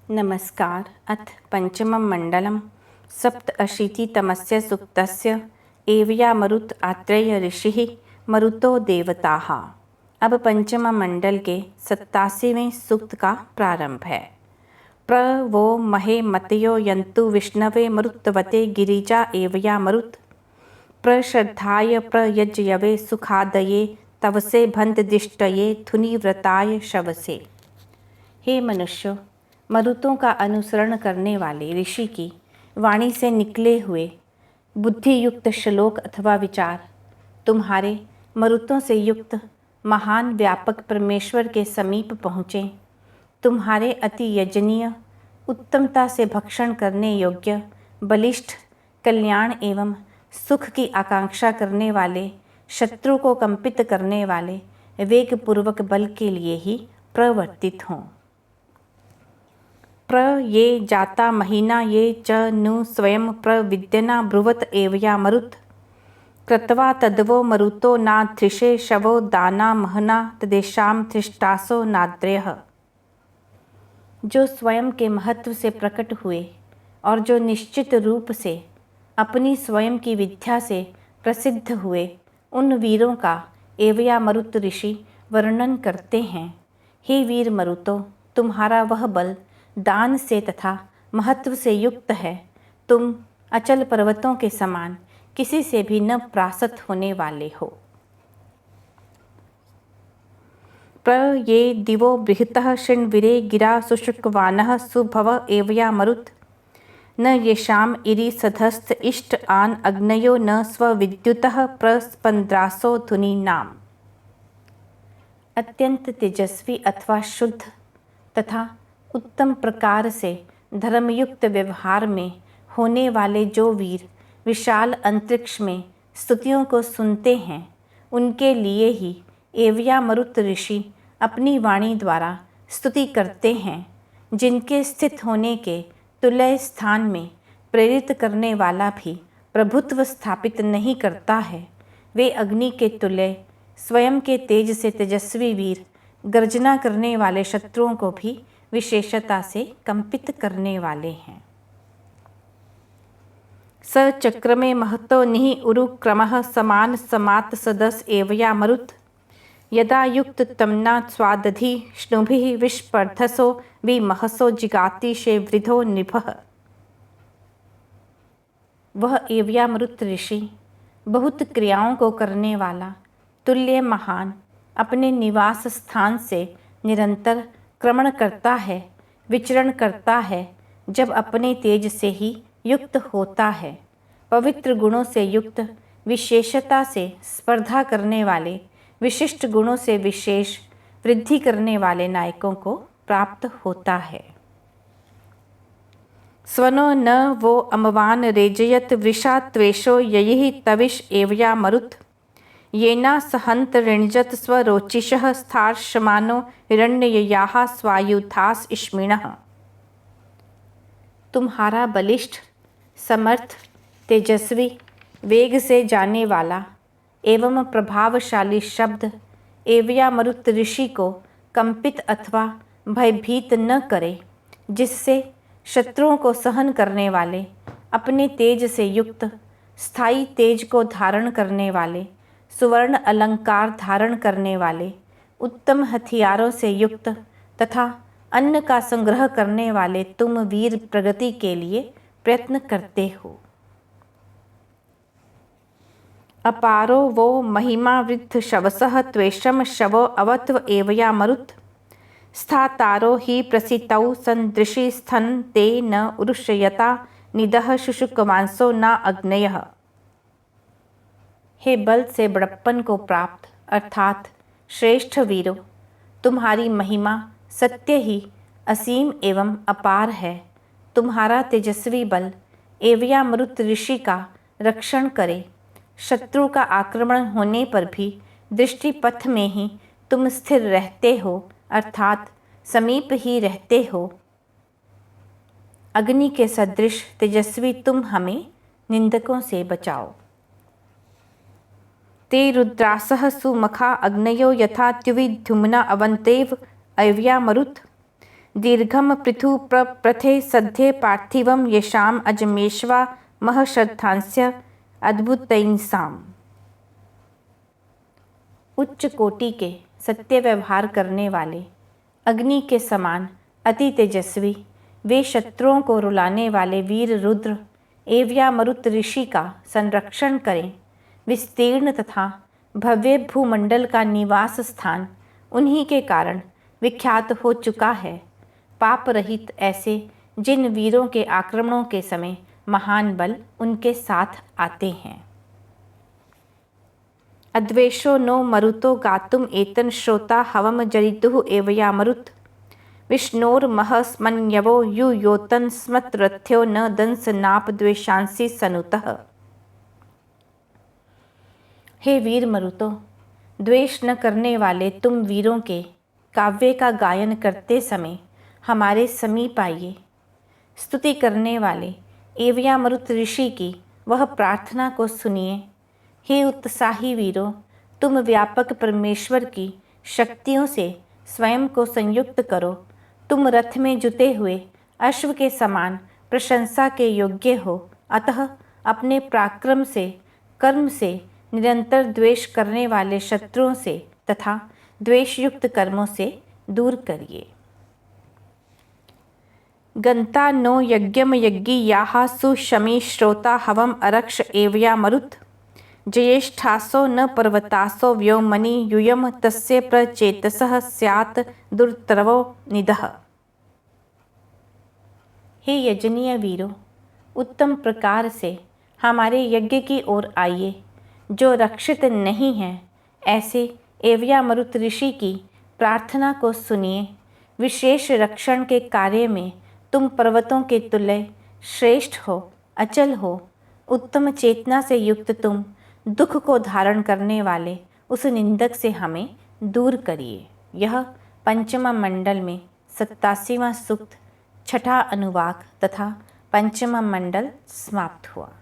नमस्कार। अथ पंचमं मंडलं सप्तशीतितमस्य सूक्तस्य एवया मरुत आत्रेय ऋषिः मरुतो देवताः। अब पंचम मंडल के 87वें सूक्त का प्रारंभ है। प्र वो महे मतयो यन्तु विष्णवे मरुत्वते गिरिजा एवया मरुत प्रश्रद्धाय प्रयज्यवे सुखादये तवसे भंतदिष्टये धुनिव्रताय शवसे। हे मनुष्य, मरुतों का अनुसरण करने वाले ऋषि की वाणी से निकले हुए बुद्धियुक्त श्लोक अथवा विचार तुम्हारे मरुतों से युक्त महान व्यापक परमेश्वर के समीप पहुँचे। तुम्हारे अति यजनीय, उत्तमता से भक्षण करने योग्य, बलिष्ठ, कल्याण एवं सुख की आकांक्षा करने वाले, शत्रु को कंपित करने वाले वेगपूर्वक बल के लिए ही प्रवर्तित हों। प्र ये जाता महीना ये च नु स्वयं प्रविद्यना ब्रुवत एवया मरुत कृत्वा तद्वो मरुतो नाधृषे शवो दाना महना तदेशाम धृष्टासो नाद्रयः। जो स्वयं के महत्व से प्रकट हुए और जो निश्चित रूप से अपनी स्वयं की विद्या से प्रसिद्ध हुए, उन वीरों का एवया मरुत ऋषि वर्णन करते हैं। हे वीर मरुतो, तुम्हारा वह बल दान से तथा महत्व से युक्त है। तुम अचल पर्वतों के समान किसी से भी न प्रासत होने वाले हो। प्र ये दिवो बृहतः शृण्विरे गिरा सुशुक्वानः सुभव एवया मरुत न येषाम इरि सधस्थ इष्ट आन अग्नयो न स्वविद्युतः प्रस्पंद्रासो धुनि नाम। अत्यंत तेजस्वी अथवा शुद्ध तथा उत्तम प्रकार से धर्मयुक्त व्यवहार में होने वाले जो वीर विशाल अंतरिक्ष में स्तुतियों को सुनते हैं, उनके लिए ही एवया मरुत ऋषि अपनी वाणी द्वारा स्तुति करते हैं। जिनके स्थित होने के तुल्य स्थान में प्रेरित करने वाला भी प्रभुत्व स्थापित नहीं करता है, वे अग्नि के तुल्य स्वयं के तेज से तेजस्वी वीर गर्जना करने वाले शत्रुओं को भी विशेषता से कंपित करने वाले हैं। स चक्रमे महतो निहि उरुक्रमः समान समात सदस एवया मरुत यदा युक्त तमना स्वादधि श्नुभिः विस्पर्धसो विमहसो जिगाति शे वृधो निभः। वह एवया मरुत ऋषि बहुत क्रियाओं को करने वाला, तुल्य महान, अपने निवास स्थान से निरंतर क्रमण करता है, विचरण करता है, जब अपने तेज से ही युक्त होता है। पवित्र गुणों से युक्त, विशेषता से स्पर्धा करने वाले, विशिष्ट गुणों से विशेष वृद्धि करने वाले नायकों को प्राप्त होता है। स्वनो न वो अमवान रेजयत वृषा त्वेषो ययि तविष एवया मरुत येना सहंत ऋणजत स्वरोचिषः स्थार्षमानो हिरण्ययाः स्वायुधास इष्मिणः। तुम्हारा बलिष्ठ, समर्थ, तेजस्वी, वेग से जाने वाला एवं प्रभावशाली शब्द एवया मरुत ऋषि को कंपित अथवा भयभीत न करे, जिससे शत्रुओं को सहन करने वाले, अपने तेज से युक्त, स्थायी तेज को धारण करने वाले, सुवर्ण अलंकार धारण करने वाले, उत्तम हथियारों से युक्त तथा अन्न का संग्रह करने वाले तुम वीर प्रगति के लिए प्रयत्न करते हो। अपारो वो महिमा वृद्ध शवसः त्वेषम शवो अवत्व एवया मरुत स्थातारो ही प्रसितौ सन्दृशि स्थन ते न उरुष्यता निदः शुशुकवांसो न अग्नयः। हे बल से बड़प्पन को प्राप्त अर्थात श्रेष्ठ वीरों, तुम्हारी महिमा सत्य ही असीम एवं अपार है। तुम्हारा तेजस्वी बल एवया मरुत ऋषि का रक्षण करे। शत्रु का आक्रमण होने पर भी दृष्टिपथ में ही तुम स्थिर रहते हो, अर्थात समीप ही रहते हो। अग्नि के सदृश तेजस्वी तुम हमें निंदकों से बचाओ। ते रुद्रासः सुमखा अग्नयो यथा त्युविद्युम्ना अवन्तेव एवया मरुत दीर्घम पृथु प्रथे सध्ये पार्थिवम येषाम अजमेश्वा महश्रद्धांस्य अद्भुतैंसाम। उच्च कोटि के सत्य व्यवहार करने वाले अग्नि के समान अति तेजस्वी वे शत्रुओं को रुलाने वाले वीर रुद्र एवं मरुत ऋषि का संरक्षण करें। विस्तीर्ण तथा भव्य भूमंडल का निवास स्थान उन्हीं के कारण विख्यात हो चुका है। पाप रहित ऐसे जिन वीरों के आक्रमणों के समय महान बल उनके साथ आते हैं। अद्वेषो नो मरुतो गातुम एतन श्रोता हवम जरितुः एवया मरुत विष्णोर्महस्मन्यवो युयोतन स्मत्रथ्यो न दंस नाप द्वेषांसी सनुतः। हे वीर मरुतो, द्वेष न करने वाले तुम वीरों के काव्य का गायन करते समय हमारे समीप आइए। स्तुति करने वाले एवया मरुत ऋषि की वह प्रार्थना को सुनिए। हे उत्साही वीरों, तुम व्यापक परमेश्वर की शक्तियों से स्वयं को संयुक्त करो। तुम रथ में जुते हुए अश्व के समान प्रशंसा के योग्य हो, अतः अपने पराक्रम से, कर्म से निरंतर द्वेष करने वाले शत्रुओं से तथा द्वेषयुक्त कर्मों से दूर करिए। गंता नो यज्ञम यज्ञियाः सुशमी श्रोता हवम अरक्ष एवया मरुत ज्येष्ठासो न पर्वतासो व्योमनि यूयम तस्य प्रचेतसः स्यात् दुर्तरवो निदः। हे यजनीय वीरों, उत्तम प्रकार से हमारे यज्ञ की ओर आइए। जो रक्षित नहीं हैं ऐसे एवया मरुत ऋषि की प्रार्थना को सुनिए। विशेष रक्षण के कार्य में तुम पर्वतों के तुल्य श्रेष्ठ हो, अचल हो। उत्तम चेतना से युक्त तुम दुख को धारण करने वाले उस निंदक से हमें दूर करिए। यह पंचम मंडल में 87वां सूक्त, छठा अनुवाक तथा पंचम मंडल समाप्त हुआ।